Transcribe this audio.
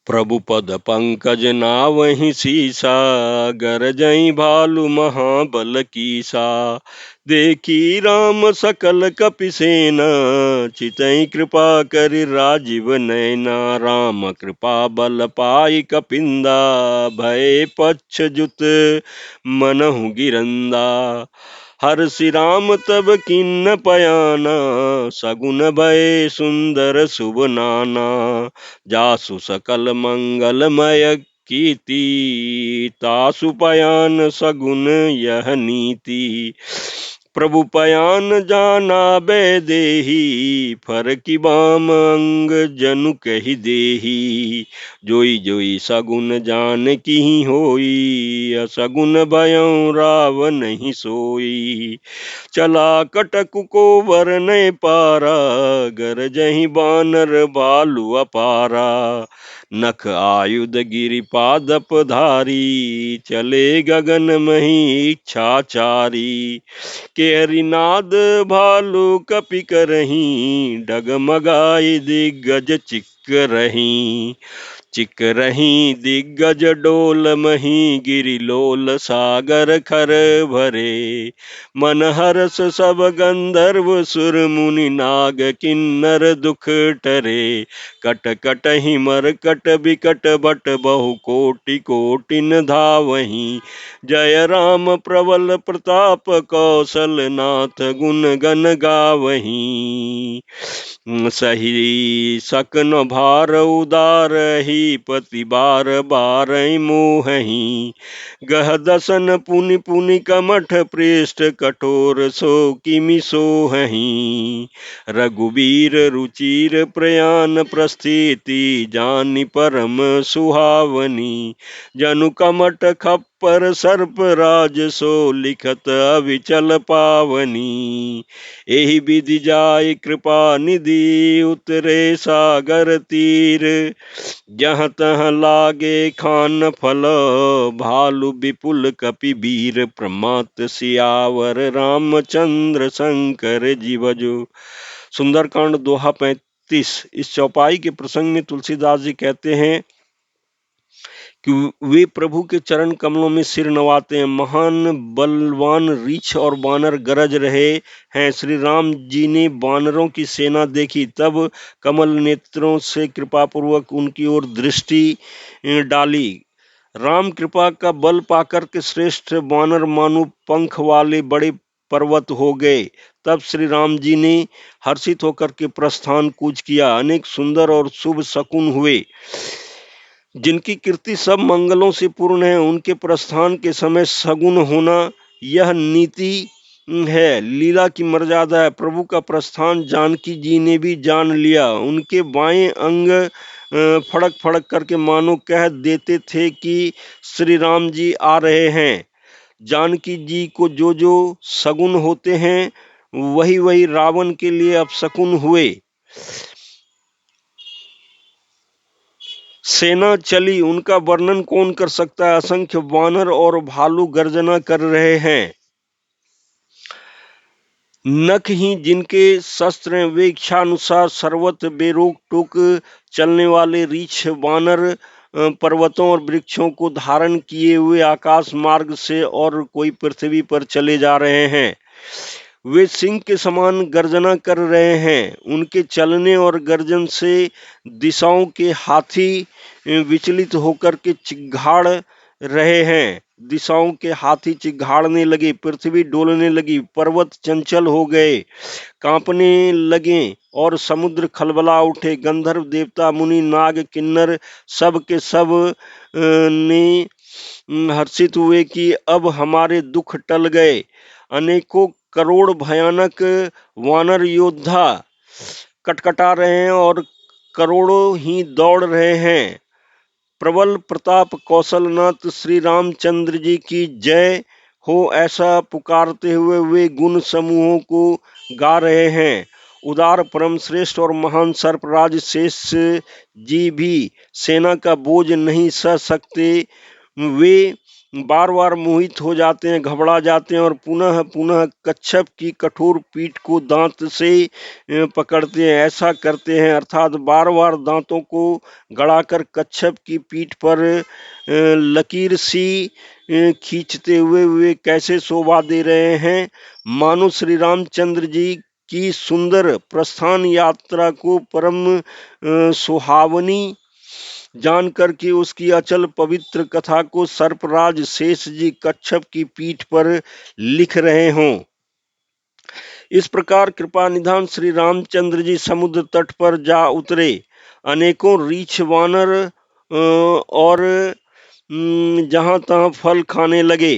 प्रभु पद पंकज नावहि सीसा, गरजई भालु महाबल कीसा। देखी राम सकल कपिसेना, चितई कृपा करि राजीव नैना। राम कृपा बल पाई कपिंदा, भय पक्ष जुत मनहु गिरंदा। हर्षि राम तब किन्न पयाना, सगुन भय सुंदर शुभ नाना। जासु सकल मंगलमय कीर्ति, तासु पयान सगुन यह नीति। प्रभु पयान जाना बै देही, फर की बाम अंग जनु कहि देही। जोई जोई सगुन जान की होई, असगुन भयउ राव नहीं सोई। चला कटक को वरनय पारा, गरजहि बानर भालु अपारा। नख आयुध गिरि पादप धारी, चले गगन मही इच्छाचारी। केहरिनाद भालु कपि करहीं, डगमगाई दिग्गज चिक्करहीं। चिक्करहीं दिग्गज डोल मही, गिरिलोल सागर खर भरे। मन हरस सब गंधर्व सुर मुनि, नाग किन्नर दुख टरे। कट कटहि मरकट बिकट बट, बहु कोटि कोटिन धावहीं। जय राम प्रबल प्रताप, कौशल नाथ गुण गण गावहीं। सही सकन भार उदारहि, पति बार बारहि मोहहि। गह दसन पुनि पुनि कमठ पृष्ठ, कठोर सो किमि सोहहि। रघुबीर रुचिर प्रयान प्रस्थिति, जानि परम सुहावनी। जनु कमठ खप्पर सर्प राज, सो लिखत अविचल पावनी। एहि विधि जाय कृपा निधि, उतरे सागर तीर। जहाँ तहाँ लागे खान फल, भालु विपुल कपि वीर। प्रमात सियावर रामचंद्र, शंकर जी भजो। सुंदरकांड दोहा 35। इस चौपाई के प्रसंग में तुलसीदास जी कहते हैं कि वे प्रभु के चरण कमलों में सिर नवाते हैं। महान बलवान रीछ और बानर गरज रहे हैं। श्री राम जी ने बानरों की सेना देखी, तब कमल नेत्रों से कृपा पूर्वक उनकी ओर दृष्टि डाली। राम कृपा का बल पाकर के श्रेष्ठ बानर मानो पंख वाले बड़े पर्वत हो गए। तब श्री राम जी ने हर्षित होकर के प्रस्थान कूच किया। अनेक सुंदर और शुभ शकुन हुए, जिनकी कीर्ति सब मंगलों से पूर्ण है। उनके प्रस्थान के समय सगुन होना यह नीति है, लीला की मर्यादा है। प्रभु का प्रस्थान जानकी जी ने भी जान लिया। उनके बाएं अंग फड़क फड़क करके मानो कह देते थे कि श्री राम जी आ रहे हैं। जानकी जी को जो जो सगुन होते हैं, वही वही रावण के लिए अपशकुन हुए। सेना चली, उनका वर्णन कौन कर सकता है। असंख्य वानर और भालू गर्जना कर रहे हैं। नख ही जिनके शस्त्र हैं, वे इच्छानुसार सर्वत्र बेरोक टोक चलने वाले रीछ वानर पर्वतों और वृक्षों को धारण किए हुए आकाश मार्ग से और कोई पृथ्वी पर चले जा रहे हैं। वे सिंह के समान गर्जना कर रहे हैं। उनके चलने और गर्जन से दिशाओं के हाथी विचलित होकर के चिघाड़ रहे हैं। दिशाओं के हाथी चिघाड़ने लगे, पृथ्वी डोलने लगी, पर्वत चंचल हो गए, कांपने लगे और समुद्र खलबला उठे। गंधर्व देवता मुनि नाग किन्नर सब के सब ने हर्षित हुए कि अब हमारे दुख टल गए। अनेकों करोड़ भयानक वानर योद्धा कटकटा रहे हैं और करोड़ों ही दौड़ रहे हैं। प्रबल प्रताप कौशलनाथ श्री रामचंद्र जी की जय हो, ऐसा पुकारते हुए वे गुण समूहों को गा रहे हैं। उदार परम श्रेष्ठ और महान सर्पराज शेष जी भी सेना का बोझ नहीं सह सकते। वे बार बार मोहित हो जाते हैं, घबरा जाते हैं और पुनः पुनः कच्छप की कठोर पीठ को दांत से पकड़ते हैं। ऐसा करते हैं अर्थात बार बार दांतों को गड़ाकर कच्छप की पीठ पर लकीर सी खींचते हुए वे कैसे शोभा दे रहे हैं, मानो श्री रामचंद्र जी की सुंदर प्रस्थान यात्रा को परम सुहावनी जानकर के उसकी अचल पवित्र कथा को सर्पराज शेष जी कच्छप की पीठ पर लिख रहे हों। इस प्रकार कृपा निधान श्री रामचंद्र जी समुद्र तट पर जा उतरे। अनेकों रीछ वानर और जहां तहां फल खाने लगे।